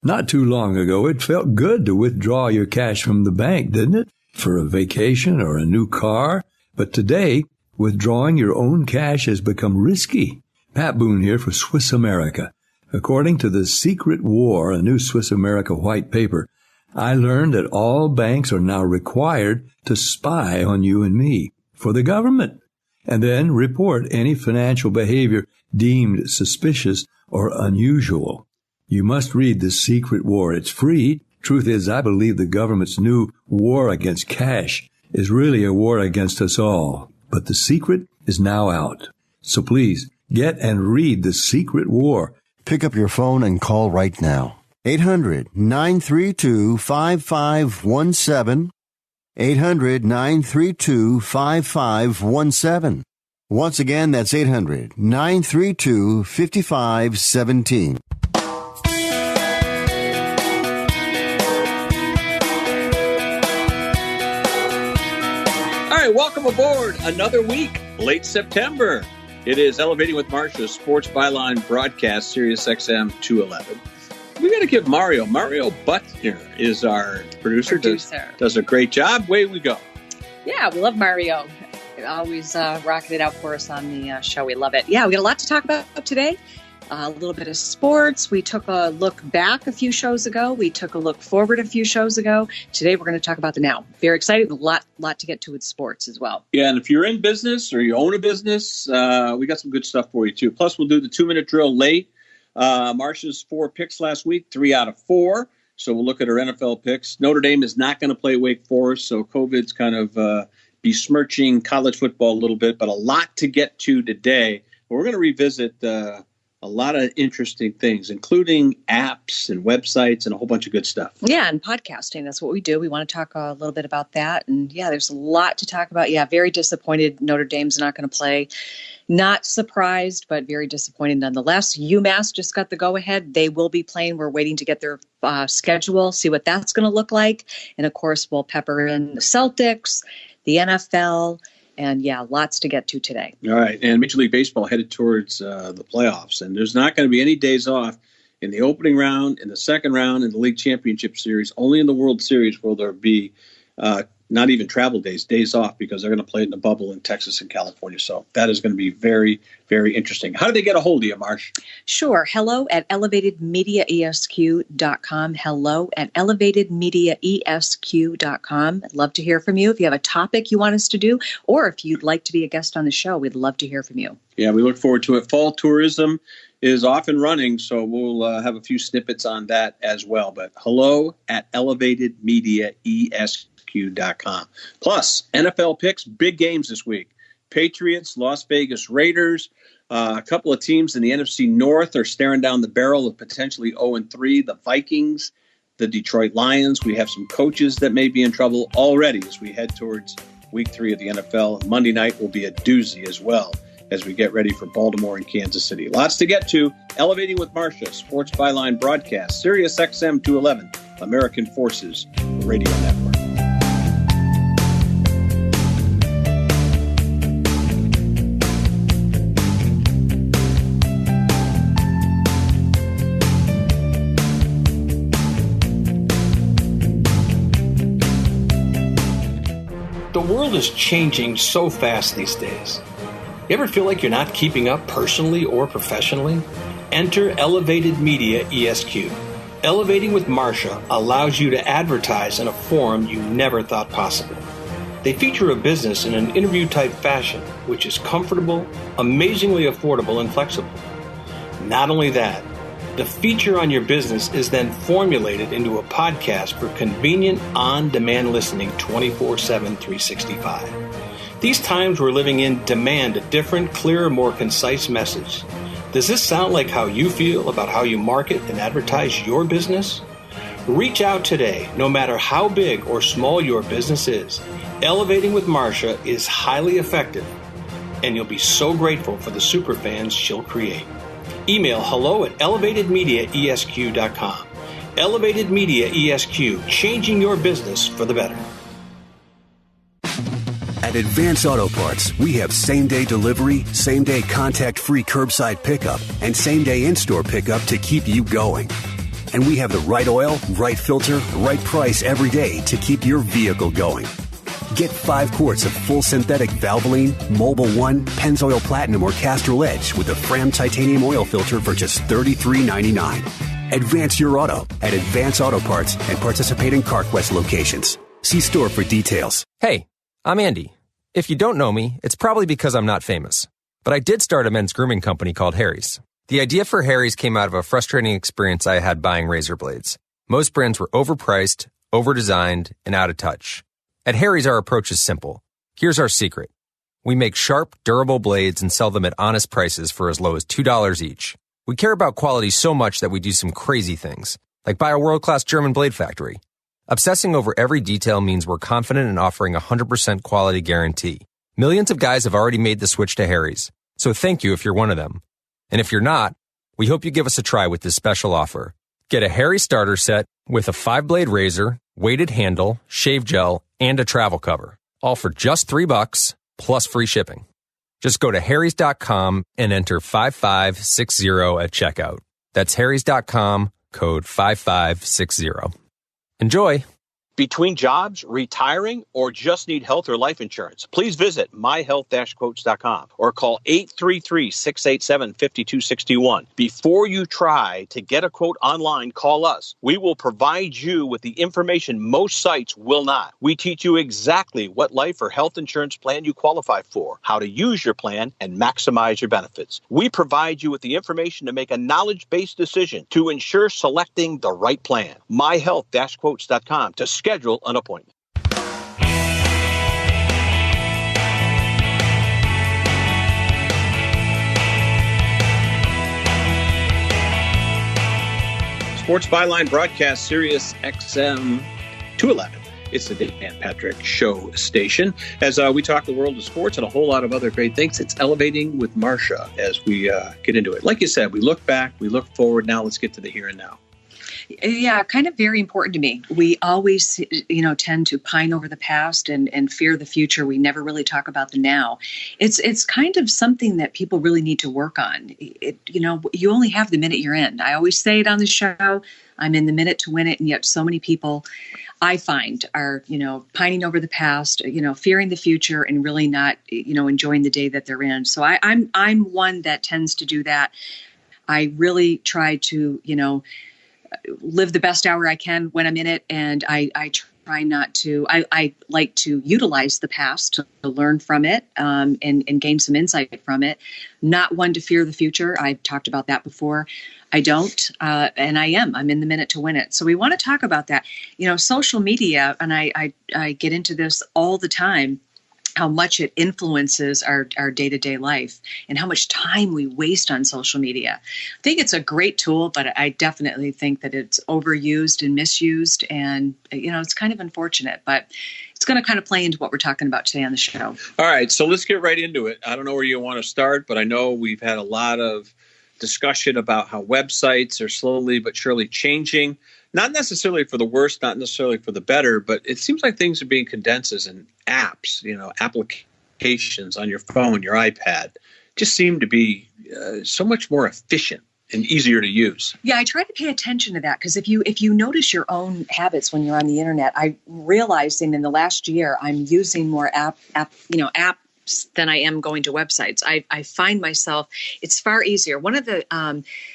Not too long ago, it felt good to withdraw your cash from the bank, didn't it? For a vacation or a new car. But today, withdrawing your own cash has become risky. Pat Boone here for Swiss America. According to The Secret War, a new Swiss America white paper, I learned that all banks are now required to spy on you and me for the government, and then report any financial behavior deemed suspicious or unusual. You must read The Secret War. It's free. Truth is, I believe the government's new war against cash is really a war against us all. But the secret is now out. So please, get and read The Secret War. Pick up your phone and call right now. 800-932-5517. 800-932-5517. Once again, that's 800-932-5517. All right, welcome aboard. Another week, late September. It is Elevating with Marcia, Sports Byline broadcast, Sirius XM 211. We got to give Mario Butner is our producer. Does a great job. Way we go. Yeah, we love Mario. Always rocking it out for us on the show. We love it. Yeah, we got a lot to talk about today. A little bit of sports. We took a look back a few shows ago. We took a look forward a few shows ago. Today, we're going to talk about the now. Very excited. A lot to get to with sports as well. Yeah, and if you're in business or you own a business, we got some good stuff for you, too. Plus, we'll do the 2-minute drill late. Marcia's 4 picks last week, 3 out of 4. So we'll look at her NFL picks. Notre Dame is not going to play Wake Forest, so COVID's kind of besmirching college football a little bit, but a lot to get to today. We're going to revisit a lot of interesting things, including apps and websites and a whole bunch of good stuff. Yeah, and podcasting. That's what we do. We want to talk a little bit about that. And yeah, there's a lot to talk about. Yeah, very disappointed Notre Dame's not going to play. Not surprised, but very disappointed nonetheless. UMass just got the go-ahead. They will be playing. We're waiting to get their schedule, see what that's going to look like. And of course, we'll pepper in the Celtics, the NFL, and yeah, lots to get to today. All right. And Major League Baseball headed towards the playoffs. And there's not going to be any days off in the opening round, in the second round, in the League Championship Series. Only in the World Series will there be not even travel days off, because they're going to play it in a bubble in Texas and California. So that is going to be very, very interesting. How do they get a hold of you, Marsh? Sure. Hello at elevatedmediaesq.com. Hello at elevatedmediaesq.com. I'd love to hear from you. If you have a topic you want us to do, or if you'd like to be a guest on the show, we'd love to hear from you. Yeah, we look forward to it. Fall tourism is off and running, so we'll have a few snippets on that as well. But hello at elevatedmediaesq.com. Plus, NFL picks, big games this week. Patriots, Las Vegas Raiders. A couple of teams in the NFC North are staring down the barrel of potentially 0-3. The Vikings, the Detroit Lions. We have some coaches that may be in trouble already as we head towards Week 3 of the NFL. Monday night will be a doozy as well as we get ready for Baltimore and Kansas City. Lots to get to. Elevating with Marcia, Sports Byline broadcast, Sirius XM 211, American Forces Radio Network. The world is changing so fast these days. You ever feel like you're not keeping up personally or professionally? Enter Elevated Media ESQ. Elevating with Marcia allows you to advertise in a forum you never thought possible. They feature a business in an interview-type fashion, which is comfortable, amazingly affordable, and flexible. Not only that, the feature on your business is then formulated into a podcast for convenient, on-demand listening 24/7, 365. These times we're living in demand a different, clearer, more concise message. Does this sound like how you feel about how you market and advertise your business? Reach out today, no matter how big or small your business is. Elevating with Marcia is highly effective, and you'll be so grateful for the superfans she'll create. Email hello at elevatedmediaesq.com. Elevated Media ESQ, changing your business for the better. At Advance Auto Parts, we have same-day delivery, same-day contact-free curbside pickup, and same-day in-store pickup to keep you going. And we have the right oil, right filter, right price every day to keep your vehicle going. Get 5 quarts of full synthetic Valvoline, Mobil 1, Pennzoil Platinum, or Castrol Edge with a Fram titanium oil filter for just $33.99. Advance your auto at Advance Auto Parts and participating CarQuest locations. See store for details. Hey, I'm Andy. If you don't know me, it's probably because I'm not famous. But I did start a men's grooming company called Harry's. The idea for Harry's came out of a frustrating experience I had buying razor blades. Most brands were overpriced, overdesigned, and out of touch. At Harry's, our approach is simple. Here's our secret. We make sharp, durable blades and sell them at honest prices for as low as $2 each. We care about quality so much that we do some crazy things, like buy a world-class German blade factory. Obsessing over every detail means we're confident in offering a 100% quality guarantee. Millions of guys have already made the switch to Harry's, so thank you if you're one of them. And if you're not, we hope you give us a try with this special offer. Get a Harry's starter set with a 5-blade razor, weighted handle, shave gel, and a travel cover, all for just $3 plus free shipping. Just go to harrys.com and enter 5560 at checkout. That's harrys.com, code 5560. Enjoy. Between jobs, retiring, or just need health or life insurance, please visit myhealth-quotes.com or call 833-687-5261. Before you try to get a quote online, call us. We will provide you with the information most sites will not. We teach you exactly what life or health insurance plan you qualify for, how to use your plan, and maximize your benefits. We provide you with the information to make a knowledge-based decision to ensure selecting the right plan. myhealth-quotes.com to schedule an appointment. Sports Byline broadcast, Sirius XM 211. It's the Dan Patrick Show station. As we talk the world of sports and a whole lot of other great things, it's Elevating with Marcia as we get into it. Like you said, we look back, we look forward. Now let's get to the here and now. Yeah, kind of very important to me. We always, tend to pine over the past and fear the future. We never really talk about the now. It's kind of something that people really need to work on. You only have the minute you're in. I always say it on the show. I'm in the minute to win it, and yet so many people I find are, pining over the past, fearing the future, and really not, enjoying the day that they're in. So I'm one that tends to do that. I really try to, live the best hour I can when I'm in it. And I try not to, I like to utilize the past to learn from it and gain some insight from it. Not one to fear the future. I've talked about that before. I don't, and I'm in the minute to win it. So we want to talk about that. Social media, and I get into this all the time, how much it influences our day-to-day life and how much time we waste on social media. I think it's a great tool, but I definitely think that it's overused and misused, and it's kind of unfortunate, but it's going to kind of play into what we're talking about today on the show. All right, so let's get right into it. I don't know where you want to start, but I know we've had a lot of discussion about how websites are slowly but surely changing. Not necessarily for the worse, not necessarily for the better, but it seems like things are being condensed as in apps, applications on your phone, your iPad, just seem to be so much more efficient and easier to use. Yeah, I try to pay attention to that because if you notice your own habits when you're on the internet, I'm realizing in the last year I'm using more apps than I am going to websites. I find myself, it's far easier. One of the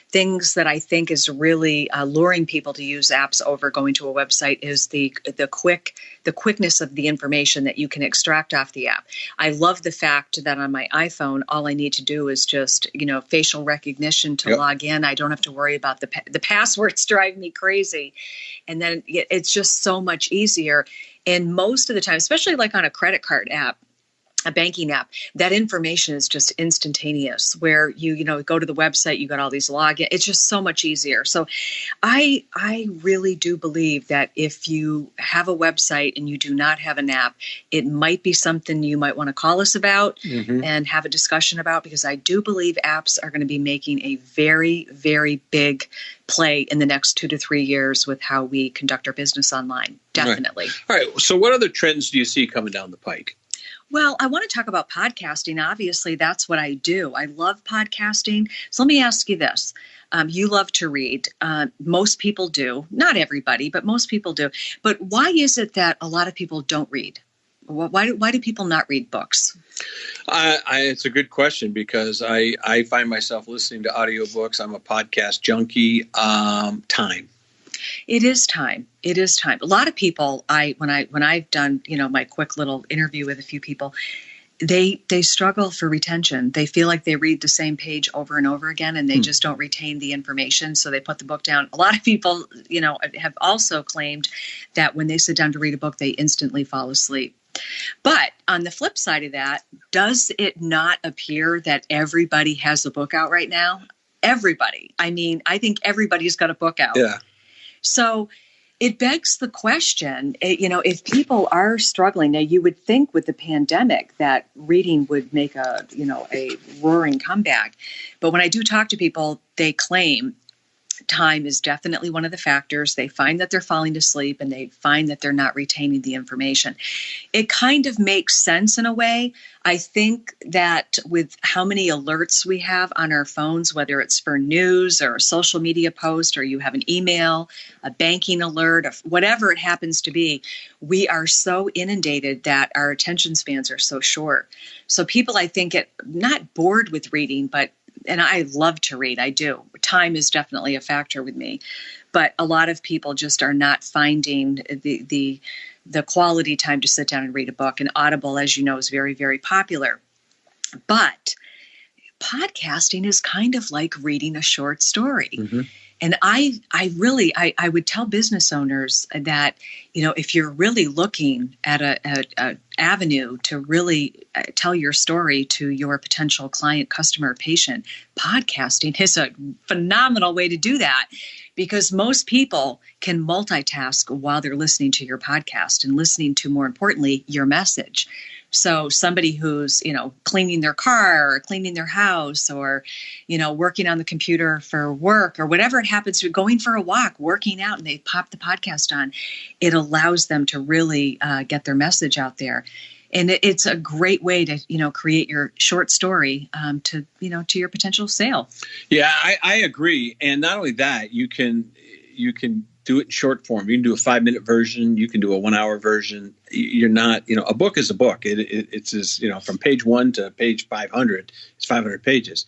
things that I think is really luring people to use apps over going to a website is the quickness of the information that you can extract off the app. I love the fact that on my iPhone, all I need to do is just, facial recognition to log in. I don't have to worry about the passwords drive me crazy. And then it's just so much easier. And most of the time, especially like on a credit card app, a banking app, that information is just instantaneous where you go to the website, you got all these login. It's just so much easier. So I really do believe that if you have a website and you do not have an app, it might be something you might want to call us about and have a discussion about, because I do believe apps are going to be making a very, very big play in the next 2 to 3 years with how we conduct our business online. Definitely. All right. So what other trends do you see coming down the pike? Well, I want to talk about podcasting. Obviously, that's what I do. I love podcasting. So let me ask you this. You love to read. Most people do. Not everybody, but most people do. But why is it that a lot of people don't read? Why do people not read books? It's a good question because I find myself listening to audiobooks. I'm a podcast junkie. Time. It is time. It is time. A lot of people, when I've done, my quick little interview with a few people, they struggle for retention. They feel like they read the same page over and over again, and they just don't retain the information. So they put the book down. A lot of people, have also claimed that when they sit down to read a book, they instantly fall asleep. But on the flip side of that, does it not appear that everybody has a book out right now? Everybody. I mean, I think everybody's got a book out. Yeah. So it begs the question, if people are struggling, now you would think with the pandemic that reading would make a roaring comeback. But when I do talk to people, they claim time is definitely one of the factors. They find that they're falling asleep and they find that they're not retaining the information. It kind of makes sense in a way. I think that with how many alerts we have on our phones, whether it's for news or a social media post, or you have an email, a banking alert, or whatever it happens to be, we are so inundated that our attention spans are so short. So people, I think, get not bored with reading, and I love to read. I do. Time is definitely a factor with me. But a lot of people just are not finding the quality time to sit down and read a book. And Audible, as you know, is very, very popular. But podcasting is kind of like reading a short story. Mm-hmm. And I would tell business owners that, if you're really looking at a avenue to really tell your story to your potential client, customer, patient, podcasting is a phenomenal way to do that, because most people can multitask while they're listening to your podcast and listening to, more importantly, your message. So somebody who's, cleaning their car or cleaning their house or, working on the computer for work or whatever it happens to, going for a walk, working out, and they pop the podcast on, it allows them to really get their message out there. And it's a great way to, create your short story to your potential sale. Yeah, I agree. And not only that, you can do it in short form. You can do a 5-minute version. You can do a 1-hour version. You're not, a book is a book. It's as, from page 1 to page 500, it's 500 pages.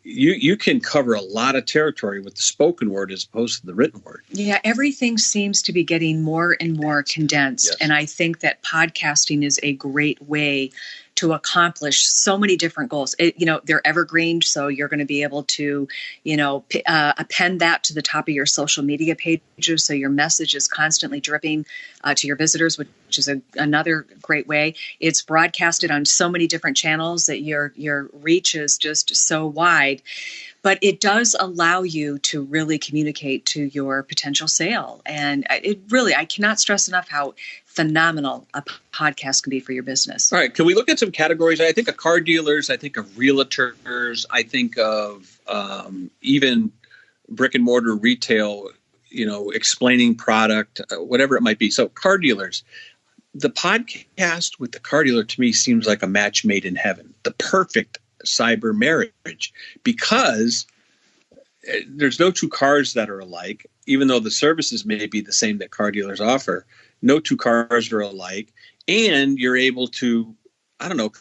You can cover a lot of territory with the spoken word as opposed to the written word. Yeah, everything seems to be getting more and more condensed. Yes. And I think that podcasting is a great way to accomplish so many different goals. They're evergreen, so you're going to be able to, append that to the top of your social media pages, so your message is constantly dripping to your visitors, which is another great way. It's broadcasted on so many different channels that your reach is just so wide. But it does allow you to really communicate to your potential sale. And I cannot stress enough how phenomenal a podcast can be for your business. All right. Can we look at some categories? I think of car dealers. I think of realtors. I think of even brick and mortar retail, explaining product, whatever it might be. So car dealers. The podcast with the car dealer to me seems like a match made in heaven. The perfect cyber marriage, because there's no two cars that are alike, even though the services may be the same that car dealers offer. No two cars are alike, and you're able to,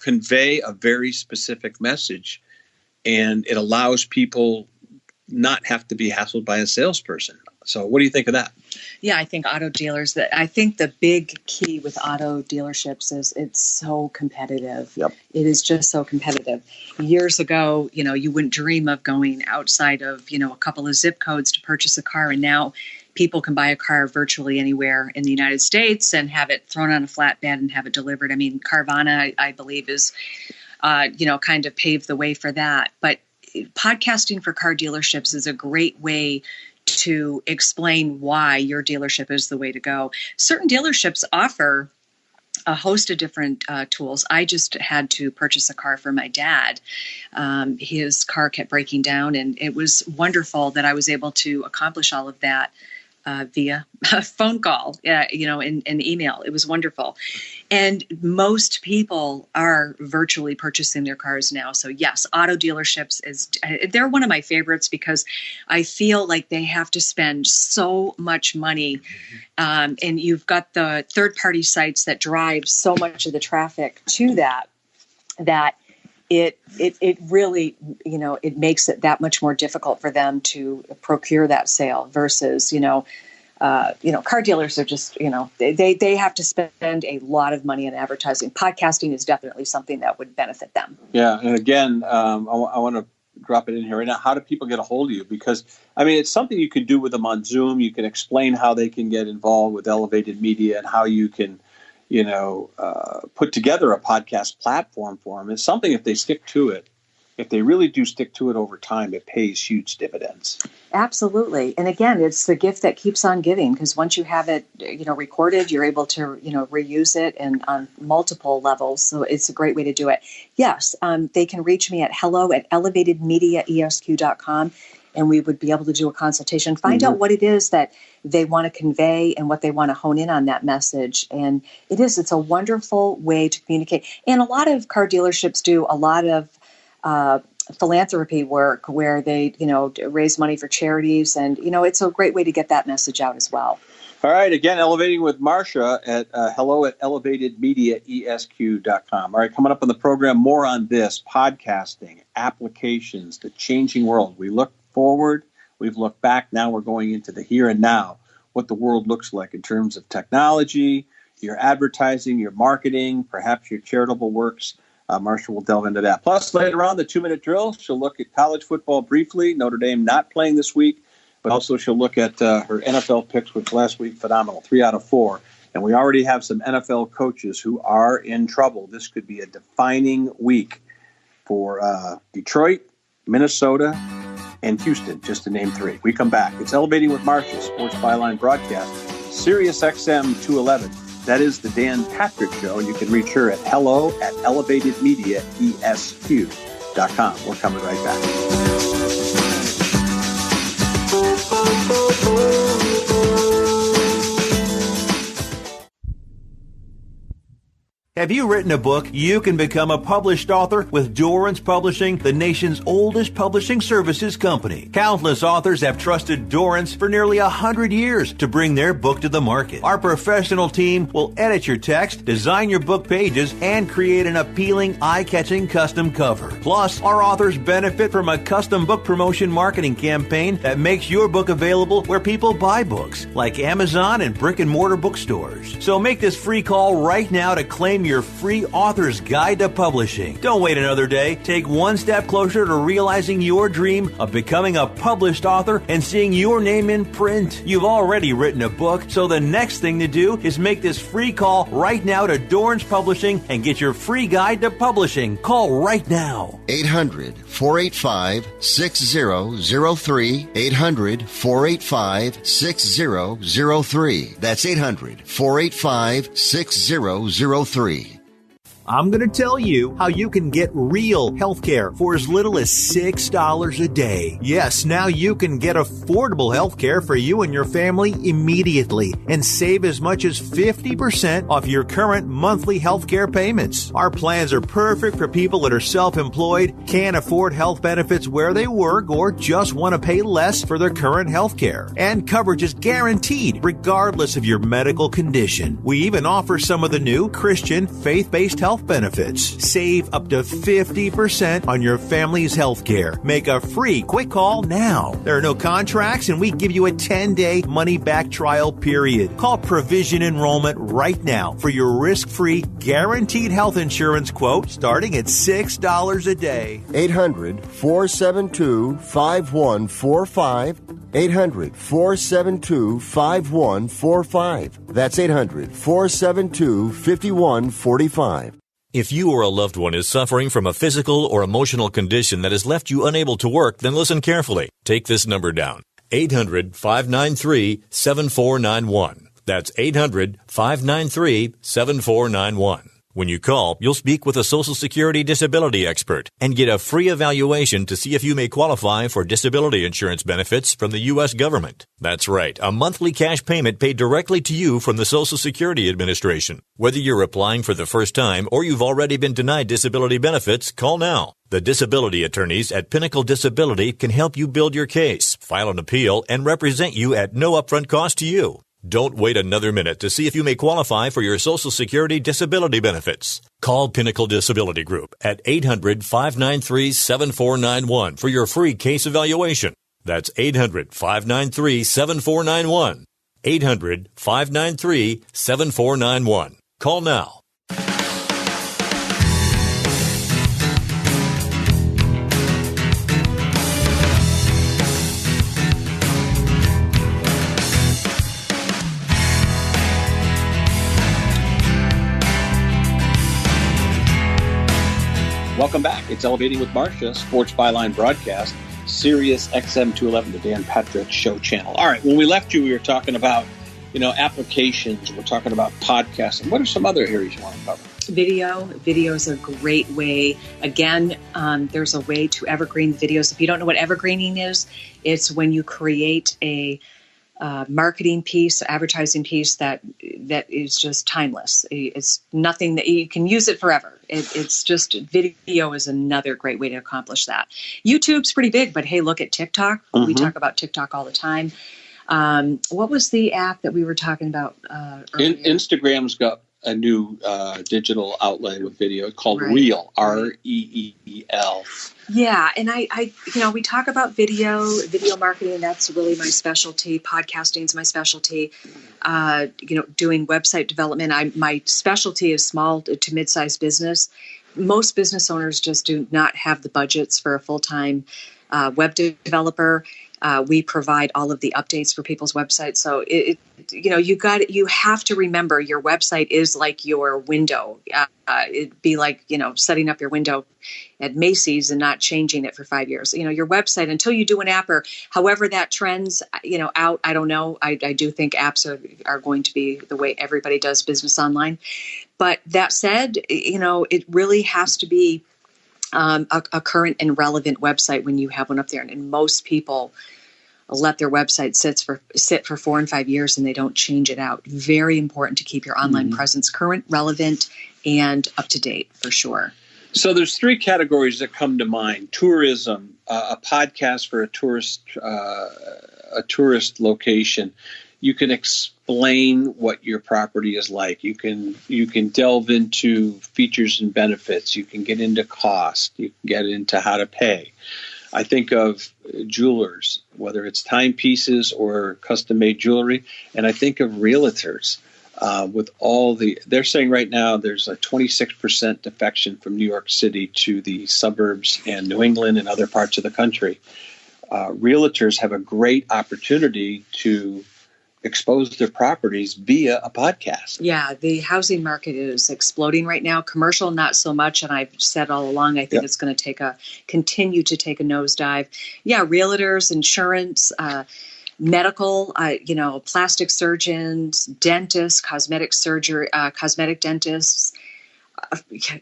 convey a very specific message, and it allows people not have to be hassled by a salesperson. So what do you think of that? Yeah, I think auto dealers, I think the big key with auto dealerships is it's so competitive. Yep. It is just so competitive. Years ago, you wouldn't dream of going outside of, a couple of zip codes to purchase a car. And now people can buy a car virtually anywhere in the United States and have it thrown on a flatbed and have it delivered. I mean, Carvana, I believe, is, kind of paved the way for that. But podcasting for car dealerships is a great way to explain why your dealership is the way to go. Certain dealerships offer a host of different tools. I just had to purchase a car for my dad. His car kept breaking down, and it was wonderful that I was able to accomplish all of that via a phone call, and email. It was wonderful. And most people are virtually purchasing their cars now. So yes, auto dealerships they're one of my favorites because I feel like they have to spend so much money. And you've got the third-party sites that drive so much of the traffic to that it really, it makes it that much more difficult for them to procure that sale versus, car dealers are just, they have to spend a lot of money on advertising. Podcasting is definitely something that would benefit them. Yeah. And again, I want to drop it in here right now. How do people get a hold of you? Because, it's something you can do with them on Zoom. You can explain how they can get involved with Elevated Media and how you can, put together a podcast platform for them. It's something, if they stick to it, if they really do stick to it over time, it pays huge dividends. Absolutely. And again, it's the gift that keeps on giving, because once you have it, recorded, you're able to, reuse it and on multiple levels. So it's a great way to do it. Yes. They can reach me at hello@elevatedmediaesq.com. And we would be able to do a consultation, find out what it is that they want to convey and what they want to hone in on that message. And it's a wonderful way to communicate. And a lot of car dealerships do a lot of philanthropy work where they, raise money for charities. And, it's a great way to get that message out as well. All right. Again, Elevating with Marcia at hello@elevatedmediaesq.com. All right. Coming up on the program, more on this, podcasting, applications, the changing world. We look forward. We've looked back. Now we're going into the here and now, what the world looks like in terms of technology, your advertising, your marketing, perhaps your charitable works. Marcia will delve into that. Plus, later on, the 2-minute drill, she'll look at college football briefly. Notre Dame not playing this week, but also she'll look at her NFL picks, which last week, phenomenal, 3 out of 4. And we already have some NFL coaches who are in trouble. This could be a defining week for Detroit, Minnesota, and Houston, just to name 3. We come back. It's Elevating with Marcia, Sports Byline broadcast, Sirius XM 211. That is the Dan Patrick Show, and you can reach her at hello@elevatedmediaesq.com. We're coming right back. Have you written a book? You can become a published author with Dorrance Publishing, the nation's oldest publishing services company. Countless authors have trusted Dorrance for nearly 100 years to bring their book to the market. Our professional team will edit your text, design your book pages, and create an appealing, eye-catching custom cover. Plus, our authors benefit from a custom book promotion marketing campaign that makes your book available where people buy books, like Amazon and brick-and-mortar bookstores. So make this free call right now to claim your free author's guide to publishing. Don't wait another day. Take one step closer to realizing your dream of becoming a published author and seeing your name in print. You've already written a book, so the next thing to do is make this free call right now to Dorrance Publishing and get your free guide to publishing. Call right now. 800-485-6003. 800-485-6003. That's 800-485-6003. I'm going to tell you how you can get real health care for as little as $6 a day. Yes, now you can get affordable health care for you and your family immediately and save as much as 50% off your current monthly health care payments. Our plans are perfect for people that are self-employed, can't afford health benefits where they work, or just want to pay less for their current health care. And coverage is guaranteed regardless of your medical condition. We even offer some of the new Christian faith-based health benefits. Save up to 50% on your family's health care. Make a free quick call now. There are no contracts, and we give you a 10-day money-back trial period. Call Provision Enrollment right now for your risk-free, guaranteed health insurance quote starting at $6 a day. 800-472-5145. 800-472-5145. That's 800-472-5145. If you or a loved one is suffering from a physical or emotional condition that has left you unable to work, then listen carefully. Take this number down. 800-593-7491. That's 800-593-7491. When you call, you'll speak with a Social Security disability expert and get a free evaluation to see if you may qualify for disability insurance benefits from the U.S. government. That's right, a monthly cash payment paid directly to you from the Social Security Administration. Whether you're applying for the first time or you've already been denied disability benefits, call now. The disability attorneys at Pinnacle Disability can help you build your case, file an appeal, and represent you at no upfront cost to you. Don't wait another minute to see if you may qualify for your Social Security disability benefits. Call Pinnacle Disability Group at 800-593-7491 for your free case evaluation. That's 800-593-7491. 800-593-7491. Call now. Welcome back. It's Elevating with Marcia, Sports Byline broadcast, Sirius XM 211, the Dan Patrick Show channel. All right, when we left you, we were talking about, applications. We're talking about podcasting. What are some other areas you want to cover? Video is a great way. Again, there's a way to evergreen videos. If you don't know what evergreening is, it's when you create a marketing piece, advertising piece that is just timeless. It's nothing that you can use it forever. It's just video is another great way to accomplish that. YouTube's pretty big, but hey, look at TikTok. Mm-hmm. We talk about TikTok all the time. What was the app that we were talking about earlier? Instagram's got a new digital outlet with video called Reel, R-E-E-L. Yeah, and I we talk about video marketing. That's really my specialty. Podcasting is my specialty. Doing website development. My specialty is small to mid-sized business. Most business owners just do not have the budgets for a full-time web developer. We provide all of the updates for people's websites. So you have to remember your website is like your window. It'd be like, setting up your window at Macy's and not changing it for 5 years. Your website, until you do an app or however that trends, out, I don't know. I do think apps are going to be the way everybody does business online. But that said, it really has to be a current and relevant website when you have one up there. And most people let their website sit for 4 and 5 years and they don't change it out. Very important to keep your online presence current, relevant, and up to date for sure. So there's 3 categories that come to mind: tourism, a podcast for a tourist location. You can explain what your property is like. You can delve into features and benefits. You can get into cost. You can get into how to pay. I think of jewelers, whether it's timepieces or custom-made jewelry, and I think of realtors. They're saying right now there's a 26% defection from New York City to the suburbs and New England and other parts of the country. Realtors have a great opportunity to expose their properties via a podcast. Yeah, the housing market is exploding right now. Commercial, not so much. And I've said all along, I think it's going to continue to take a nosedive. Yeah, realtors, insurance, medical, plastic surgeons, dentists, cosmetic dentists.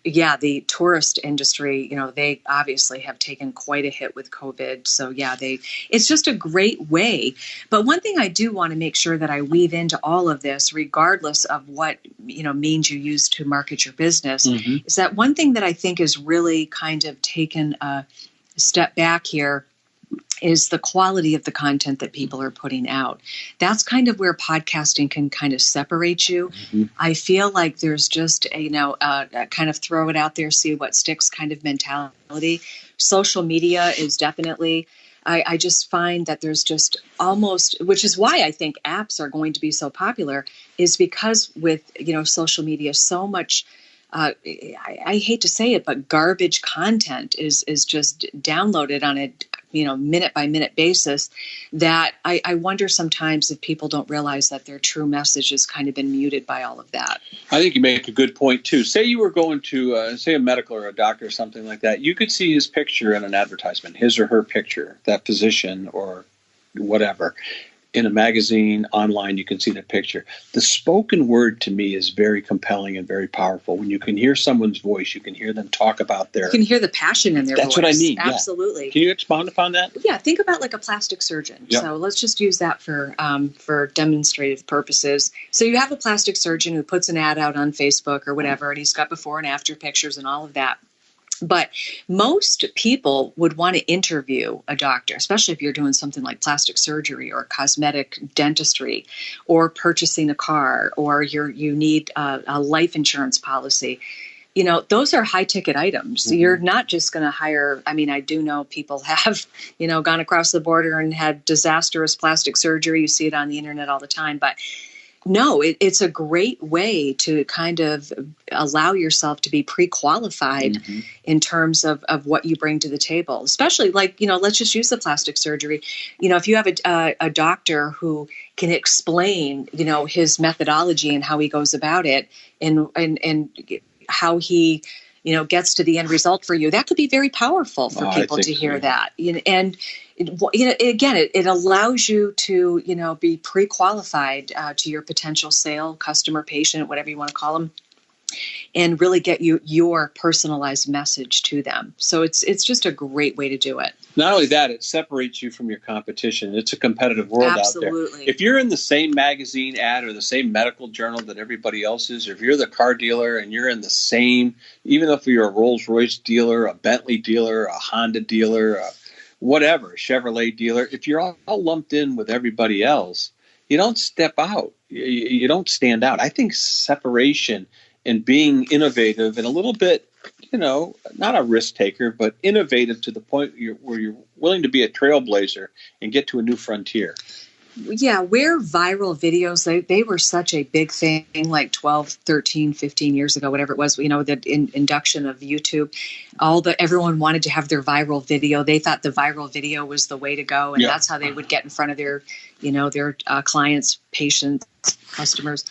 Yeah, the tourist industry, they obviously have taken quite a hit with COVID. So yeah, it's just a great way. But one thing I do want to make sure that I weave into all of this, regardless of what, means you use to market your business, is that one thing that I think is really kind of taken a step back here is the quality of the content that people are putting out. That's kind of where podcasting can kind of separate you. Mm-hmm. I feel like there's just a kind of throw it out there, see what sticks kind of mentality. Social media is definitely, I just find that there's just almost, which is why I think apps are going to be so popular, is because with, social media, so much, I hate to say it, but garbage content is just downloaded on a minute by minute basis, that I wonder sometimes if people don't realize that their true message has kind of been muted by all of that. I think you make a good point too. Say you were going to say a medical or a doctor or something like that. You could see his picture in an advertisement, his or her picture, that physician or whatever. in a magazine, online, you can see the picture. The spoken word to me is very compelling and very powerful. When you can hear someone's voice, you can hear them talk about their... You can hear the passion in their voice. That's what I mean. Absolutely. Yeah. Can you expound upon that? Yeah, think about like a plastic surgeon. Yeah. So let's just use that for demonstrative purposes. So you have a plastic surgeon who puts an ad out on Facebook or whatever, and he's got before and after pictures and all of that. But most people would want to interview a doctor, especially if you're doing something like plastic surgery or cosmetic dentistry or purchasing a car or you need a life insurance policy. You know, those are high ticket items. Mm-hmm. You're not just going to hire. I mean, I do know people have, gone across the border and had disastrous plastic surgery. You see it on the internet all the time. But no, it's a great way to kind of allow yourself to be pre-qualified mm-hmm. in terms of what you bring to the table, especially like, let's just use the plastic surgery. If you have a doctor who can explain, his methodology and how he goes about it and how he, gets to the end result for you, that could be very powerful for people to hear that. And again, it allows you to, be pre-qualified to your potential sale, customer, patient, whatever you want to call them, and really get your personalized message to them. So it's just a great way to do it. Not only that, it separates you from your competition. It's a competitive world Absolutely. out there. If you're in the same magazine ad or the same medical journal that everybody else is, or if you're the car dealer and you're in the same, even if you're a Rolls-Royce dealer, a Bentley dealer, a Honda dealer, whatever, Chevrolet dealer, if you're all lumped in with everybody else, you don't step out. You don't stand out. I think separation and being innovative and a little bit, not a risk taker, but innovative to the point where you're willing to be a trailblazer and get to a new frontier. Yeah, where viral videos, they were such a big thing like 12, 13, 15 years ago, whatever it was, the induction of YouTube, everyone wanted to have their viral video. They thought the viral video was the way to go. And that's how they would get in front of their, their clients, patients, customers.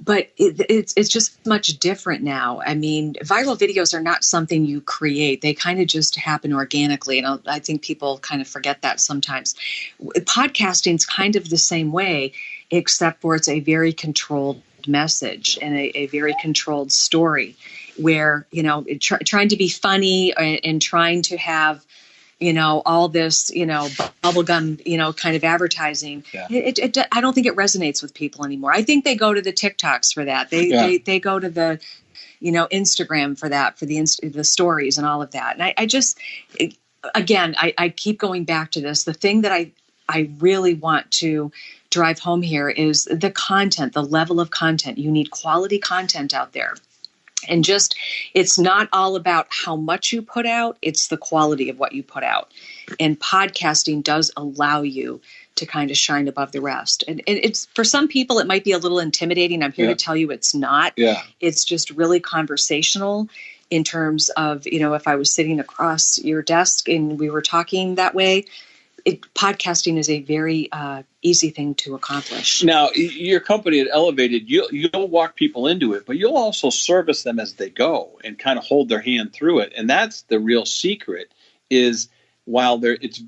But it's just much different now. I mean, viral videos are not something you create. They kind of just happen organically. And I think people kind of forget that sometimes. Podcasting is kind of the same way, except for it's a very controlled message and a very controlled story where, trying to be funny and trying to have, all this, bubblegum, kind of advertising. Yeah. I don't think it resonates with people anymore. I think they go to the TikToks for that. They go to the, Instagram for that, for the stories and all of that. And I just, again, I keep going back to this. The thing that I really want to drive home here is the content, the level of content. You need quality content out there. And it's not all about how much you put out, it's the quality of what you put out. And podcasting does allow you to kind of shine above the rest. And it's, for some people, it might be a little intimidating. I'm here to tell you it's not. Yeah. It's just really conversational in terms of, if I was sitting across your desk and we were talking that way, podcasting is a very easy thing to accomplish. Now, your company at Elevated, you'll walk people into it, but you'll also service them as they go and kind of hold their hand through it. And that's the real secret is while it's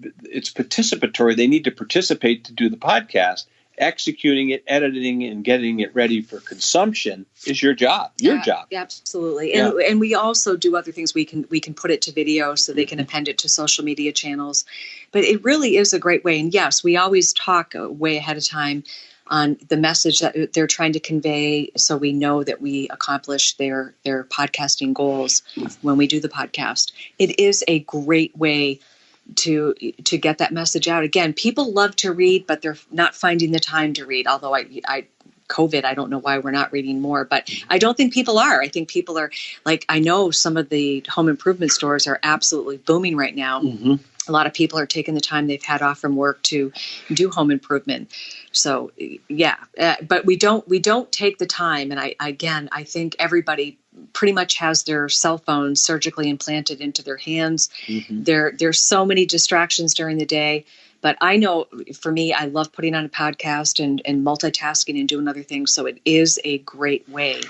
participatory, they need to participate to do the podcast. Executing it, editing, and getting it ready for consumption is your job. Your job. Yeah, absolutely. And we also do other things. We can put it to video so they can append it to social media channels. But it really is a great way. And yes, we always talk way ahead of time on the message that they're trying to convey, so we know that we accomplish their podcasting goals when we do the podcast. It is a great way to get that message out. Again, people love to read, but they're not finding the time to read. Although COVID, I don't know why we're not reading more, but I don't think people are. I think people are I know some of the home improvement stores are absolutely booming right now. Mm-hmm. A lot of people are taking the time they've had off from work to do home improvement. So but we don't take the time. And I think everybody pretty much has their cell phones surgically implanted into their hands. Mm-hmm. There's so many distractions during the day. But I know for me, I love putting on a podcast and multitasking and doing other things. So it is a great way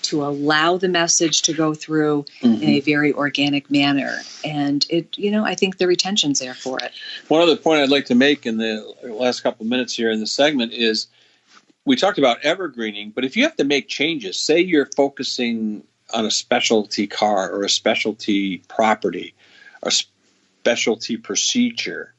to to allow the message to go through in a very organic manner. And I think the retention's there for it. One other point I'd like to make in the last couple of minutes here in the segment is we talked about evergreening, but if you have to make changes, say you're focusing on a specialty car or a specialty property, a specialty procedure,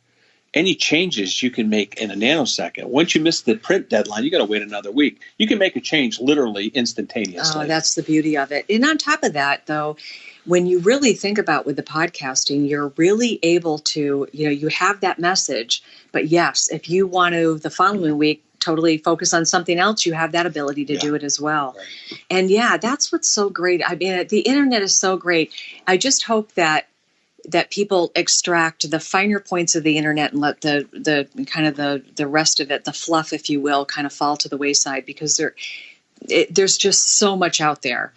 any changes you can make in a nanosecond. Once you miss the print deadline, you got to wait another week. You can make a change literally instantaneously. Oh, that's the beauty of it. And on top of that, though, when you really think about with the podcasting, you're really able to, you have that message. But yes, if you want to the following week totally focus on something else, you have that ability to do it as well. Right. And that's what's so great. I mean, the internet is so great. I just hope that people extract the finer points of the internet and let the kind of the rest of it, the fluff, if you will, kind of fall to the wayside, because there's just so much out there.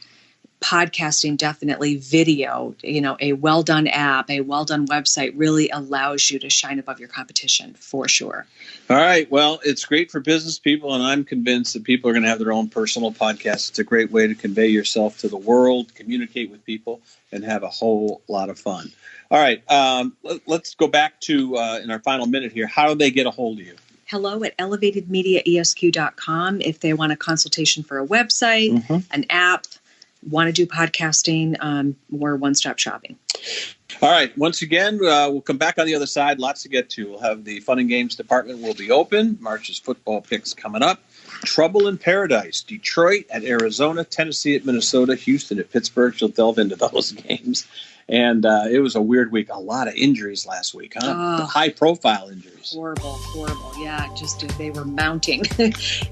Podcasting, definitely. Video, a well-done app, a well-done website really allows you to shine above your competition, for sure. All right. Well, it's great for business people, and I'm convinced that people are going to have their own personal podcast. It's a great way to convey yourself to the world, communicate with people, and have a whole lot of fun. All right. Let's go back to, in our final minute here, how do they get a hold of you? Hello at elevatedmediaesq.com if they want a consultation for a website, an app, want to do podcasting, or one-stop shopping. All right. Once again, we'll come back on the other side. Lots to get to. We'll have the fun and games department will be open. Marcia's football picks coming up. Trouble in Paradise. Detroit at Arizona, Tennessee at Minnesota, Houston at Pittsburgh. She'll delve into those games. And it was a weird week. A lot of injuries last week, huh? High-profile injuries. Horrible. Yeah, just they were mounting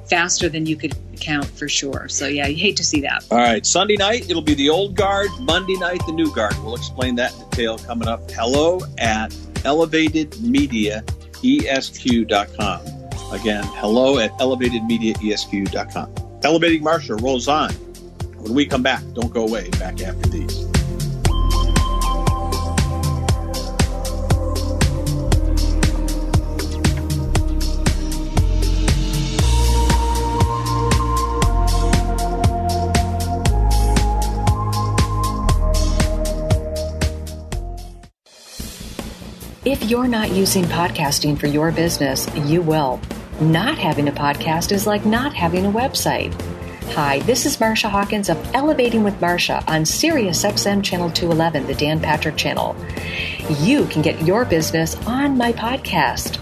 faster than you could count, for sure. So, yeah, you hate to see that. All right. Sunday night, it'll be the old guard. Monday night, the new guard. We'll explain that in detail coming up. Hello at elevatedmediaesq.com. Again, hello at elevatedmediaesq.com. Elevating Marcia rolls on. When we come back, don't go away. Back after these. If you're not using podcasting for your business, you will. Not having a podcast is like not having a website. Hi, this is Marcia Hawkins of Elevating with Marcia on SiriusXM Channel 211, the Dan Patrick Channel. You can get your business on my podcast.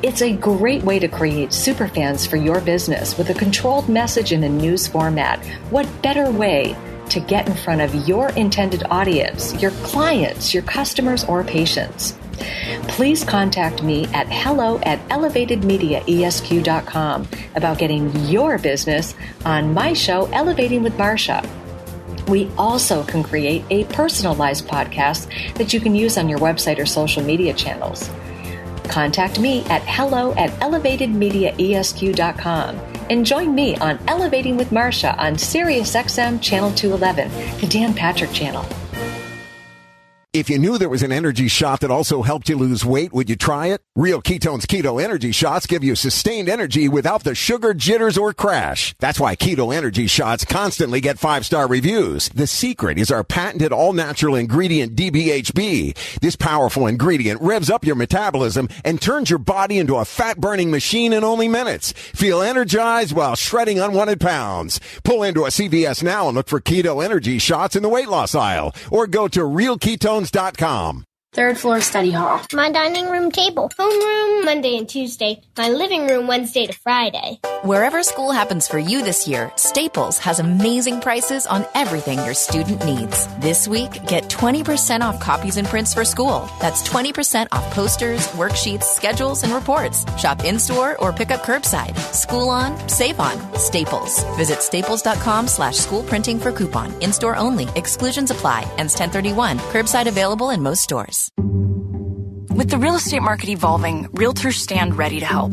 It's a great way to create superfans for your business with a controlled message in a news format. What better way to get in front of your intended audience, your clients, your customers, or patients? Please contact me at hello@elevatedmediaesq.com about getting your business on my show, Elevating with Marcia. We also can create a personalized podcast that you can use on your website or social media channels. Contact me at hello@elevatedmediaesq.com and join me on Elevating with Marcia on SiriusXM Channel 211, the Dan Patrick Channel. If you knew there was an energy shot that also helped you lose weight, would you try it? Real Ketone's Keto Energy Shots give you sustained energy without the sugar, jitters, or crash. That's why Keto Energy Shots constantly get 5-star reviews. The secret is our patented all-natural ingredient DBHB. This powerful ingredient revs up your metabolism and turns your body into a fat-burning machine in only minutes. Feel energized while shredding unwanted pounds. Pull into a CVS now and look for Keto Energy Shots in the weight loss aisle, or go to realketones.com. Third floor study hall. My dining room table. Homeroom Monday and Tuesday. My living room Wednesday to Friday. Wherever school happens for you this year, Staples has amazing prices on everything your student needs. This week, get 20% off copies and prints for school. That's 20% off posters, worksheets, schedules, and reports. Shop in-store or pick up curbside. School on, save on. Staples. Visit staples.com/school printing for coupon. In-store only. Exclusions apply. Ends 10/31. Curbside available in most stores. With the real estate market evolving, realtors stand ready to help.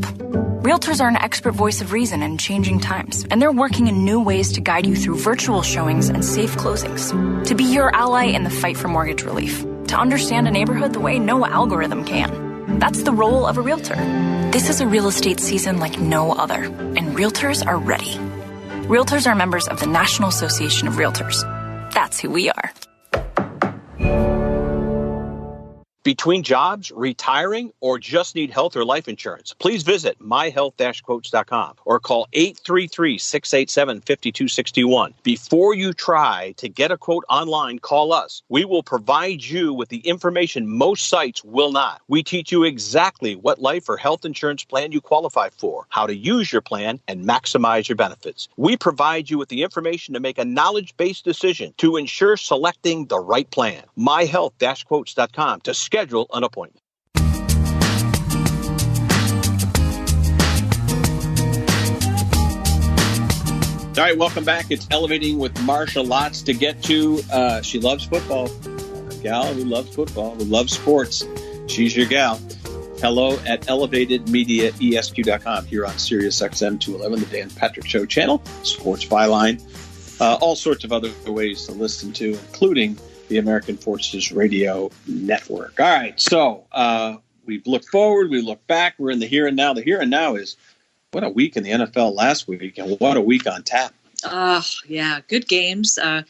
Realtors are an expert voice of reason in changing times, and they're working in new ways to guide you through virtual showings and safe closings, to be your ally in the fight for mortgage relief, to understand a neighborhood the way no algorithm can. That's the role of a realtor. This is a real estate season like no other, and realtors are ready. Realtors are members of the National Association of Realtors. That's who we are. Between jobs, retiring, or just need health or life insurance, please visit myhealth-quotes.com or call 833-687-5261. Before you try to get a quote online, call us. We will provide you with the information most sites will not. We teach you exactly what life or health insurance plan you qualify for, how to use your plan, and maximize your benefits. We provide you with the information to make a knowledge-based decision to ensure selecting the right plan. myhealth-quotes.com to schedule an appointment. All right, welcome back. It's Elevating with Marcia. Lots to get to. She loves football. A gal who loves football, who loves sports. She's your gal. Hello at elevatedmediaesq.com here on Sirius XM 211, the Dan Patrick Show channel, Sports Byline, all sorts of other ways to listen to, including the American Forces Radio Network. All right, so we've looked forward, we look back, we're in the here and now. The here and now is what a week in the NFL last week, and what a week on tap. Yeah, good games. I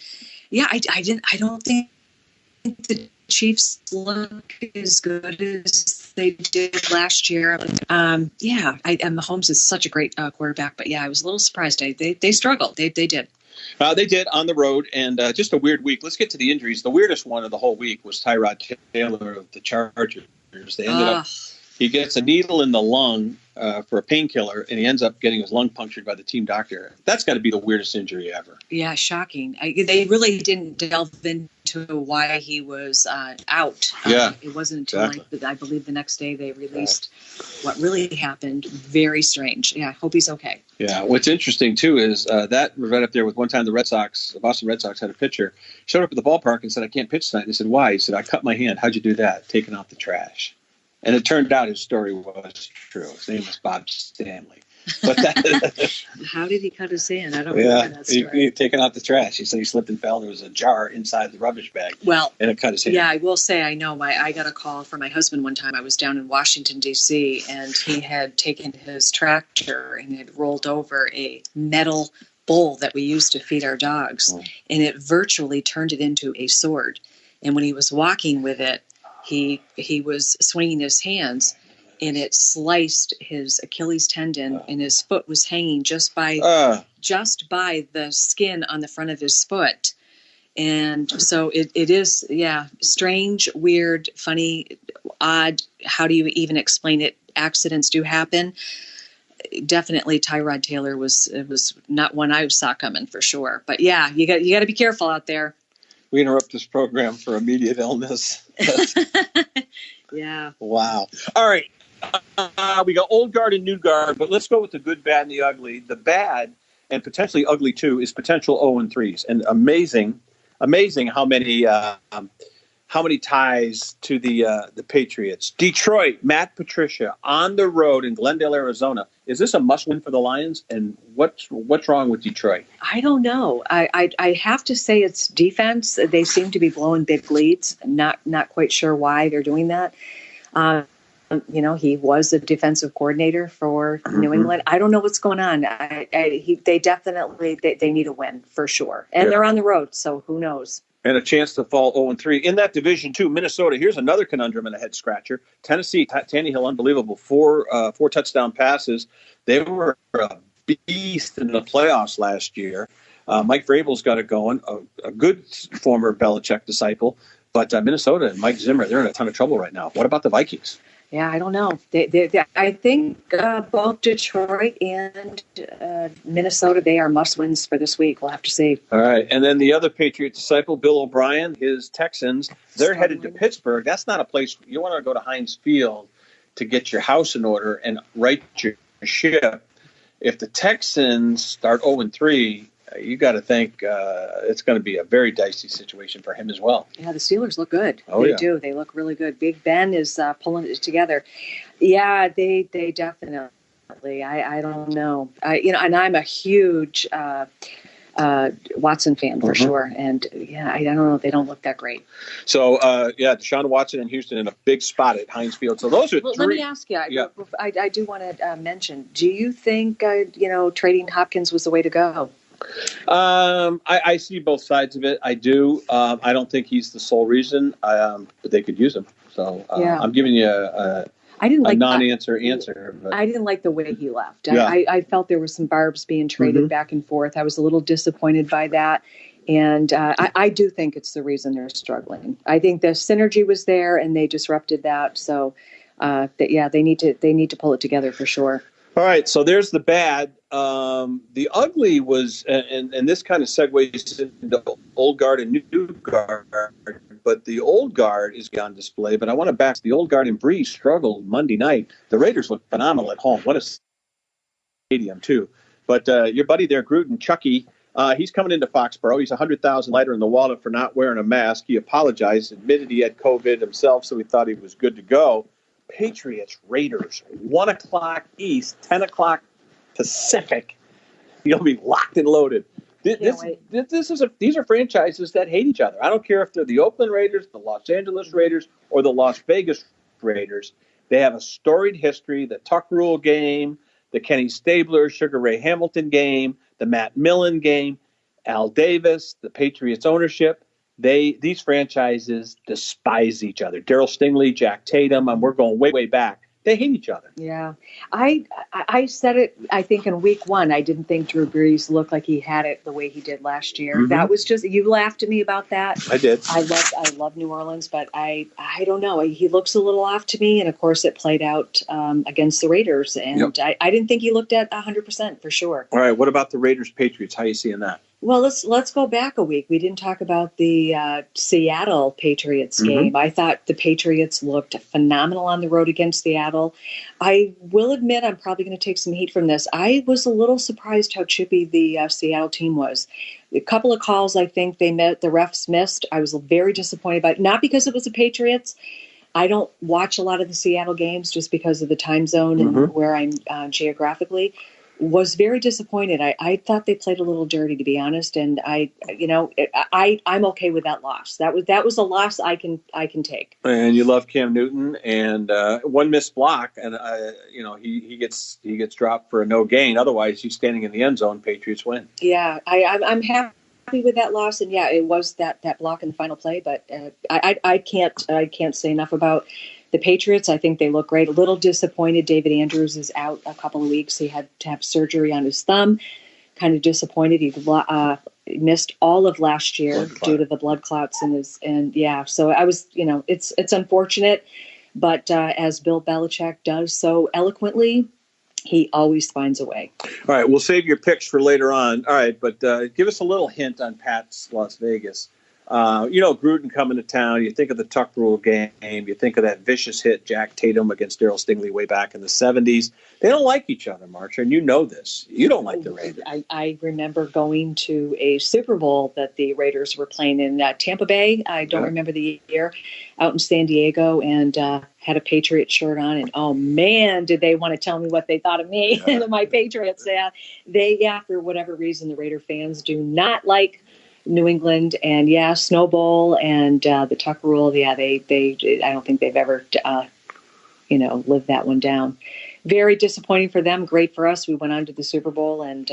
don't think the Chiefs look as good as they did last year. And Mahomes is such a great quarterback, but I was a little surprised. They struggled. They did. They did on the road, and just a weird week. Let's get to the injuries. The weirdest one of the whole week was Tyrod Taylor of the Chargers. They ended up, he gets a needle in the lung for a painkiller, and he ends up getting his lung punctured by the team doctor. That's got to be the weirdest injury ever. Yeah, shocking. They really didn't delve into why he was out. It wasn't until I believe the next day they released what really happened. Very strange. Yeah, I hope he's okay. Yeah, what's interesting, too, is that was right up there with one time the Boston Red Sox had a pitcher, showed up at the ballpark and said, I can't pitch tonight. They said, why? He said, I cut my hand. How'd you do that? Taking out the trash. And it turned out his story was true. His name was Bob Stanley. But how did he cut his hand? I don't remember that story. He taken out the trash. He said he slipped and fell. There was a jar inside the rubbish bag. And it cut his hand. Yeah, I will say I know. I got a call from my husband one time. I was down in Washington, D.C., and he had taken his tractor and had rolled over a metal bowl that we used to feed our dogs, and it virtually turned it into a sword. And when he was walking with it, he was swinging his hands, and it sliced his Achilles tendon, and his foot was hanging just by the skin on the front of his foot. And so it is, strange, weird, funny, odd. How do you even explain it? Accidents do happen. Definitely Tyrod Taylor was not one I saw coming for sure. But you got to be careful out there. We interrupt this program for immediate illness. Yeah. Wow. All right. We got old guard and new guard, but let's go with the good, bad, and the ugly. The bad, and potentially ugly too, is potential 0-3s. And amazing how many ties to the Patriots. Detroit, Matt Patricia on the road in Glendale, Arizona. Is this a must-win for the Lions? And what's wrong with Detroit? I don't know. I have to say it's defense. They seem to be blowing big leads. Not quite sure why they're doing that. He was a defensive coordinator for New England. I don't know what's going on. They definitely need a win for sure. And they're on the road, so who knows? And a chance to fall 0-3. In that division, too, Minnesota, here's another conundrum and a head-scratcher. Tennessee, Tannehill, unbelievable, four touchdown passes. They were a beast in the playoffs last year. Mike Vrabel's got it going, a good former Belichick disciple. But Minnesota and Mike Zimmer, they're in a ton of trouble right now. What about the Vikings? Yeah, I don't know. I think both Detroit and Minnesota, they are must-wins for this week. We'll have to see. All right. And then the other Patriot disciple, Bill O'Brien, his Texans, they're headed to Pittsburgh. That's not a place you want to go to Heinz Field to get your house in order and right your ship. If the Texans start 0-3, you got to think it's going to be a very dicey situation for him as well. Yeah, the Steelers look good. They do. They look really good. Big Ben is pulling it together. Yeah, they definitely. I don't know. And I'm a huge Watson fan for sure. And I don't know. They don't look that great. So Deshaun Watson and Houston in a big spot at Heinz Field. So those are three. Let me ask you. I do want to mention. Do you think trading Hopkins was the way to go? I see both sides of it. I do. I don't think he's the sole reason, but they could use him. So I'm giving you I didn't like non-answer answer. But. I didn't like the way he left. Yeah. I felt there were some barbs being traded back and forth. I was a little disappointed by that. And I do think it's the reason they're struggling. I think the synergy was there and they disrupted that. So, they need to pull it together for sure. All right, so there's the bad. The ugly was, and this kind of segues into old guard and new guard, but the old guard is on display. But I want to back the old guard and Bree struggled Monday night. The Raiders looked phenomenal at home. What a stadium, too. But your buddy there, Gruden, Chucky, he's coming into Foxborough. He's $100,000 lighter in the wallet for not wearing a mask. He apologized, admitted he had COVID himself, so he thought he was good to go. Patriots, Raiders, 1 o'clock East, 10 o'clock Pacific. You'll be locked and loaded. These are franchises that hate each other. I don't care if they're the Oakland Raiders, the Los Angeles Raiders, or the Las Vegas Raiders. They have a storied history, the Tuck Rule game, the Kenny Stabler, Sugar Ray Hamilton game, the Matt Millen game, Al Davis, the Patriots ownership. These franchises despise each other. Darryl Stingley, Jack Tatum, and we're going way, way back. They hate each other. Yeah. I said it, I think, in week 1. I didn't think Drew Brees looked like he had it the way he did last year. Mm-hmm. That was just, you laughed at me about that. I did. I love New Orleans, but I don't know. He looks a little off to me, and of course it played out against the Raiders, and yep. I didn't think he looked at 100% for sure. All right, what about the Raiders-Patriots? How are you seeing that? Well, let's go back a week. We didn't talk about the Seattle Patriots game. Mm-hmm. I thought the Patriots looked phenomenal on the road against Seattle. I will admit I'm probably going to take some heat from this. I was a little surprised how chippy the Seattle team was. A couple of calls I think the refs missed. I was very disappointed by it. Not because it was the Patriots. I don't watch a lot of the Seattle games just because of the time zone and where I'm geographically. Was very disappointed. I thought they played a little dirty, to be honest, and I'm okay with that loss. That was a loss I can take. And you love Cam Newton, and one missed block, and he gets dropped for a no gain. Otherwise, he's standing in the end zone. Patriots win. Yeah, I'm happy with that loss, and yeah, it was that block in the final play. But I can't say enough about the Patriots. I think they look great. A little disappointed. David Andrews is out a couple of weeks. He had to have surgery on his thumb. Kind of disappointed. He missed all of last year due to the blood clots in his. And yeah, so I was, it's unfortunate, but as Bill Belichick does so eloquently, he always finds a way. All right, we'll save your picks for later on. All right, but give us a little hint on Pat's Las Vegas. Gruden coming to town, you think of the Tuck Rule game, you think of that vicious hit Jack Tatum against Darryl Stingley way back in the 70s. They don't like each other, Marcia, and you know this. You don't like the Raiders. I remember going to a Super Bowl that the Raiders were playing in Tampa Bay. I don't remember the year, out in San Diego, and had a Patriot shirt on, and oh man, did they want to tell me what they thought of me and my Patriots. For whatever reason, the Raider fans do not like New England, and Snow Bowl and the Tuck Rule. Yeah, they I don't think they've ever lived that one down. Very disappointing for them. Great for us. We went on to the Super Bowl, and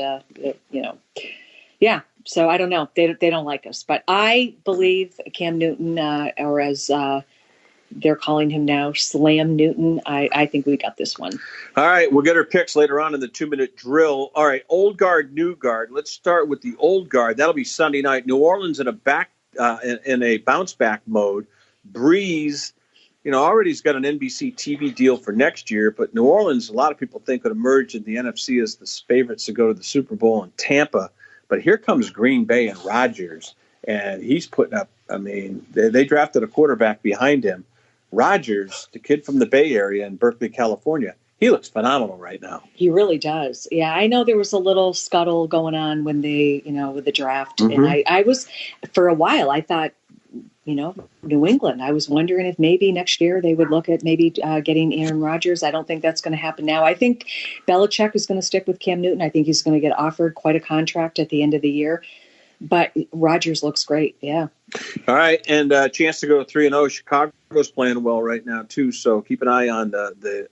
So I don't know. They don't like us, but I believe Cam Newton, or as they're calling him now, Slam Newton. I think we got this one. All right, we'll get our picks later on in the 2-minute drill. All right, old guard, new guard. Let's start with the old guard. That'll be Sunday night. New Orleans in a bounce back mode. Breeze, already has got an NBC TV deal for next year, but New Orleans, a lot of people think could emerge in the NFC as the favorites to go to the Super Bowl in Tampa. But here comes Green Bay and Rodgers, and he's putting up. I mean, they drafted a quarterback behind him. Rodgers, the kid from the Bay Area in Berkeley, California, he looks phenomenal right now. He really does. Yeah, I know there was a little scuttle going on when they, with the draft. And I was, for a while, I thought, New England. I was wondering if maybe next year they would look at maybe getting Aaron Rodgers. I don't think that's going to happen now. I think Belichick is going to stick with Cam Newton. I think he's going to get offered quite a contract at the end of the year. But Rodgers looks great, yeah. All right, and a chance to go 3-0. Chicago's playing well right now, too, so keep an eye on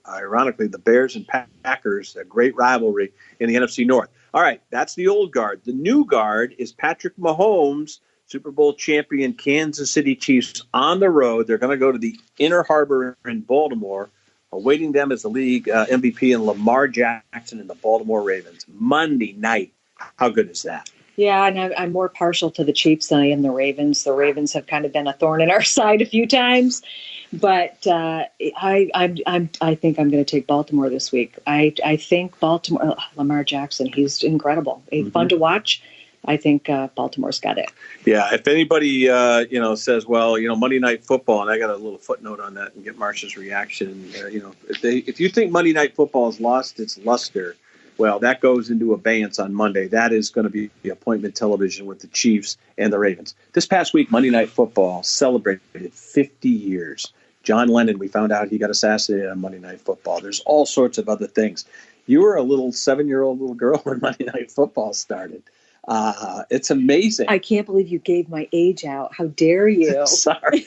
ironically, the Bears and Packers, a great rivalry in the NFC North. All right, that's the old guard. The new guard is Patrick Mahomes, Super Bowl champion Kansas City Chiefs on the road. They're going to go to the Inner Harbor in Baltimore. Awaiting them is the league MVP and Lamar Jackson and the Baltimore Ravens. Monday night. How good is that? Yeah, and I'm more partial to the Chiefs than I am the Ravens. The Ravens have kind of been a thorn in our side a few times, but I think I'm going to take Baltimore this week. I think Baltimore, Lamar Jackson, he's incredible. He's fun to watch. I think Baltimore's got it. Yeah, if anybody says, well, Monday Night Football, and I got a little footnote on that and get Marcia's reaction. If you think Monday Night Football has lost its luster, well, that goes into abeyance on Monday. That is going to be the appointment television with the Chiefs and the Ravens. This past week, Monday Night Football celebrated 50 years. John Lennon, we found out he got assassinated on Monday Night Football. There's all sorts of other things. You were a little 7-year-old little girl when Monday Night Football started. It's amazing. I can't believe you gave my age out. How dare you? Sorry.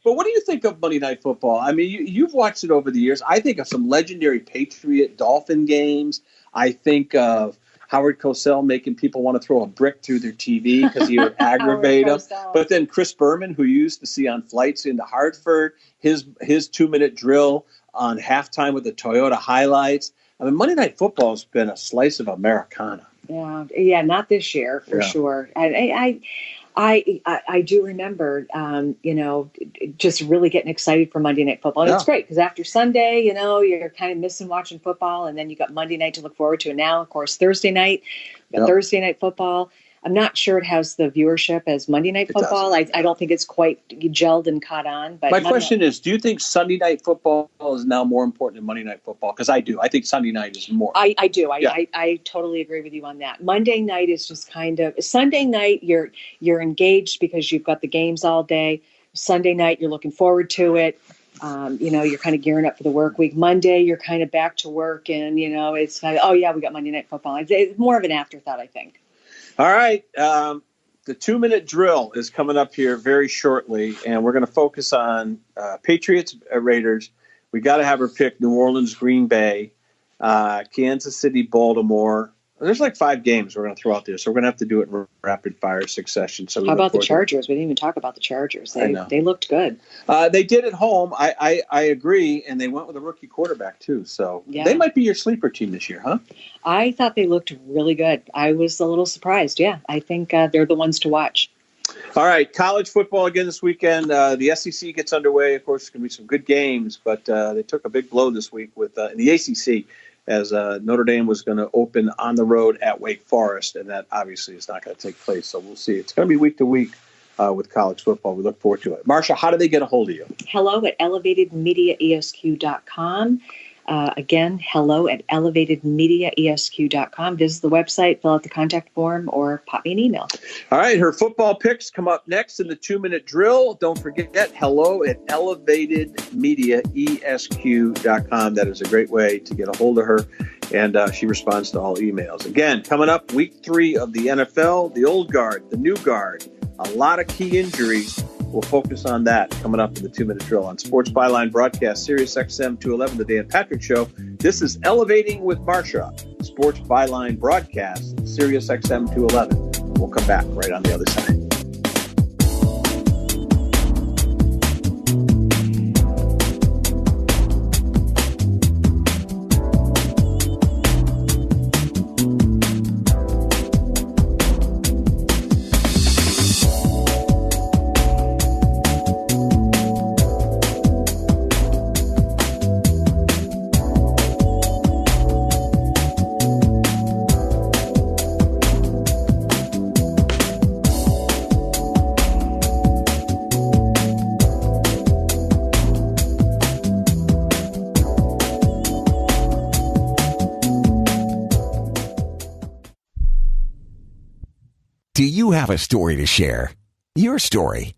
But what do you think of Monday Night Football? I mean, you've watched it over the years. I think of some legendary Patriot-Dolphin games. I think of Howard Cosell making people want to throw a brick through their TV because he would aggravate them. But then Chris Berman, who you used to see on flights into Hartford, his 2-minute drill on halftime with the Toyota highlights. I mean, Monday Night Football has been a slice of Americana. Yeah, not this year for sure. I do remember, just really getting excited for Monday Night Football. And it's great because after Sunday, you're kind of missing watching football, and then you got Monday night to look forward to. And now, of course, Thursday night, Thursday Night Football. I'm not sure it has the viewership as Monday Night Football. I don't think it's quite gelled and caught on. But my question is, do you think Sunday Night Football is now more important than Monday Night Football? Because I do. I think Sunday night is more. I do. I totally agree with you on that. Monday night is just kind of Sunday night. You're engaged because you've got the games all day. Sunday night, you're looking forward to it. You're kind of gearing up for the work week. Monday, you're kind of back to work, and it's kind of, we got Monday Night Football. It's more of an afterthought, I think. All right. The 2-minute drill is coming up here very shortly, and we're going to focus on Patriots, Raiders. We got to have her pick New Orleans, Green Bay, Kansas City, Baltimore. There's like 5 games we're going to throw out there, so we're going to have to do it in rapid fire succession. So how about the Chargers? We didn't even talk about the Chargers. They looked good. They did at home. I agree, and they went with a rookie quarterback too. So they might be your sleeper team this year, huh? I thought they looked really good. I was a little surprised. Yeah, I think they're the ones to watch. All right, college football again this weekend. The SEC gets underway. Of course, it's going to be some good games, but they took a big blow this week with in the ACC. As Notre Dame was going to open on the road at Wake Forest, and that obviously is not going to take place. So we'll see. It's going to be week to week with college football. We look forward to it. Marcia, how do they get a hold of you? Hello at elevatedmediaesq.com. Again, hello at elevatedmediaesq.com. Visit the website, fill out the contact form, or pop me an email. All right, her football picks come up next in the 2-minute drill. Don't forget, hello at elevatedmediaesq.com. That is a great way to get a hold of her, and she responds to all emails. Again, coming up, week 3 of the NFL, the old guard, the new guard, a lot of key injuries. We'll focus on that coming up in the 2-minute drill on Sports Byline Broadcast, Sirius XM 211, The Dan Patrick Show. This is Elevating with Marcia, Sports Byline Broadcast, Sirius XM 211. We'll come back right on the other side. Do you have a story to share? Your story.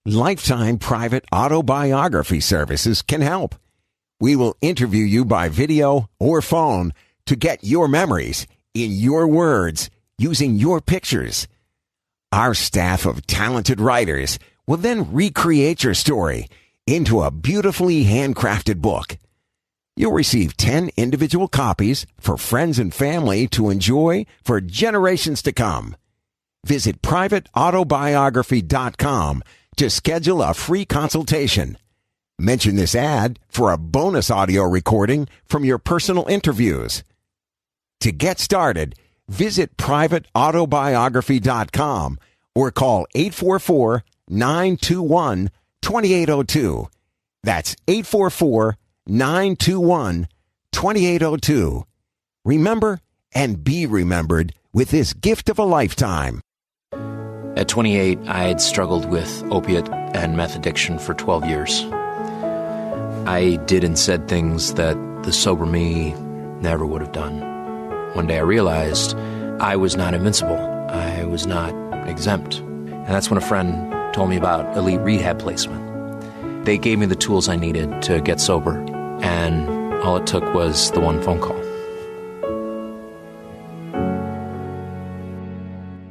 Lifetime Private Autobiography Services can help. We will interview you by video or phone to get your memories in your words using your pictures. Our staff of talented writers will then recreate your story into a beautifully handcrafted book. You'll receive 10 individual copies for friends and family to enjoy for generations to come. Visit privateautobiography.com to schedule a free consultation. Mention this ad for a bonus audio recording from your personal interviews. To get started, visit privateautobiography.com or call 844-921-2802. That's 844-921-2802. Remember and be remembered with this gift of a lifetime. At 28, I had struggled with opiate and meth addiction for 12 years. I did and said things that the sober me never would have done. One day I realized I was not invincible. I was not exempt. And that's when a friend told me about Elite Rehab Placement. They gave me the tools I needed to get sober, and all it took was the one phone call.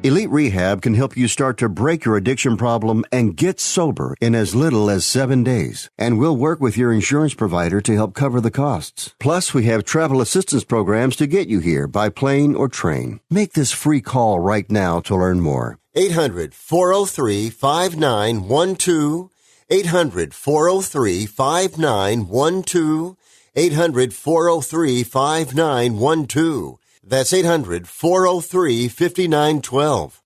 Elite Rehab can help you start to break your addiction problem and get sober in as little as 7 days. And we'll work with your insurance provider to help cover the costs. Plus, we have travel assistance programs to get you here by plane or train. Make this free call right now to learn more. 800-403-5912. 800-403-5912. 800-403-5912. That's 800-403-5912.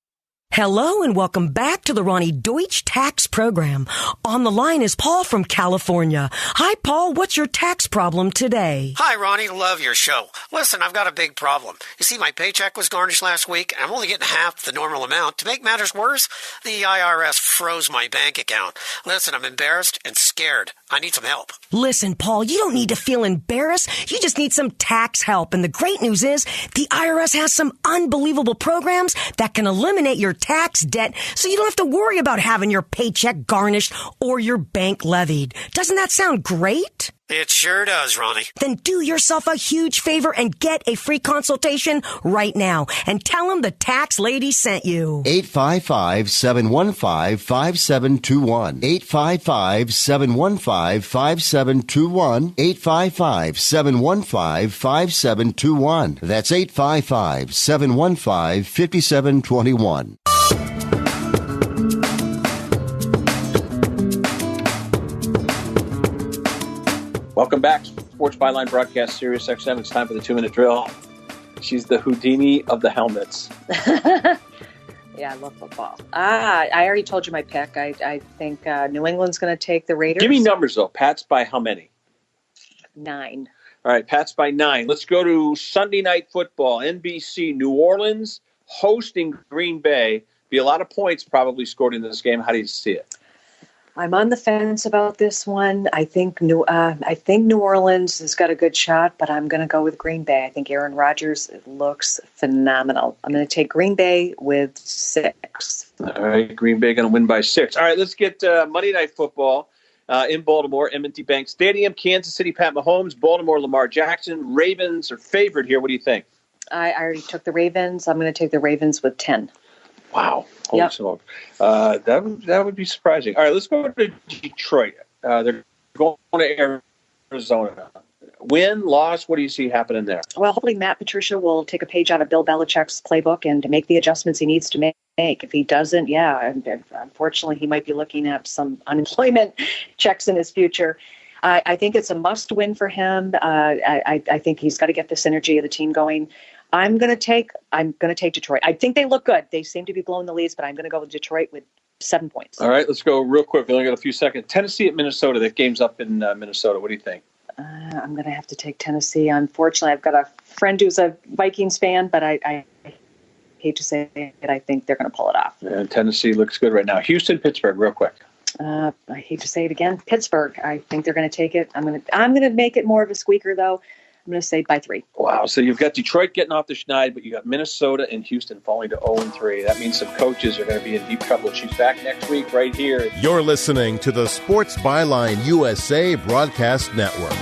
Hello and welcome back to the Ronnie Deutsch Tax Program. On the line is Paul from California. Hi, Paul. What's your tax problem today? Hi, Ronnie. Love your show. Listen, I've got a big problem. You see, my paycheck was garnished last week, and I'm only getting half the normal amount. To make matters worse, the IRS froze my bank account. Listen, I'm embarrassed and scared. I need some help. Listen, Paul, you don't need to feel embarrassed. You just need some tax help. And the great news is the IRS has some unbelievable programs that can eliminate your tax debt so you don't have to worry about having your paycheck garnished or your bank levied. Doesn't that sound great? It sure does, Ronnie. Then do yourself a huge favor and get a free consultation right now and tell them the tax lady sent you. 855-715-5721. 855-715-5721. 855-715-5721. That's 855-715-5721. Welcome back. Sports Byline broadcast, Sirius XM. It's time for the 2-minute drill. She's the Houdini of the helmets. Yeah, I love football. I already told you my pick. I think New England's going to take the Raiders. Give me numbers, though. Pats by how many? 9. All right, Pats by 9. Let's go to Sunday Night Football. NBC, New Orleans hosting Green Bay. Be a lot of points probably scored in this game. How do you see it? I'm on the fence about this one. I think New Orleans has got a good shot, but I'm going to go with Green Bay. I think Aaron Rodgers looks phenomenal. I'm going to take Green Bay with 6. All right, Green Bay going to win by 6. All right, let's get Monday Night Football in Baltimore, M&T Bank Stadium. Kansas City, Pat Mahomes. Baltimore, Lamar Jackson. Ravens are favored here. What do you think? I already took the Ravens. I'm going to take the Ravens with 10. Wow. Holy smoke. That would be surprising. All right, let's go to Detroit. They're going to Arizona. Win, loss, what do you see happening there? Well, hopefully Matt Patricia will take a page out of Bill Belichick's playbook and make the adjustments he needs to make. If he doesn't, unfortunately, he might be looking at some unemployment checks in his future. I think it's a must-win for him. I think he's got to get the synergy of the team going. I'm going to take Detroit. I think they look good. They seem to be blowing the leads, but I'm going to go with Detroit with 7 points. All right, let's go real quick. We only got a few seconds. Tennessee at Minnesota. That game's up in Minnesota. What do you think? I'm going to have to take Tennessee. Unfortunately, I've got a friend who's a Vikings fan, but I hate to say it. I think they're going to pull it off. Yeah, Tennessee looks good right now. Houston, Pittsburgh, real quick. I hate to say it again. Pittsburgh. I think they're going to take it. I'm going to make it more of a squeaker, though. I'm going to say by 3. Wow. So you've got Detroit getting off the schneid, but you got Minnesota and Houston falling to 0-3. That means some coaches are going to be in deep trouble. She's back next week right here. You're listening to the Sports Byline USA Broadcast Network.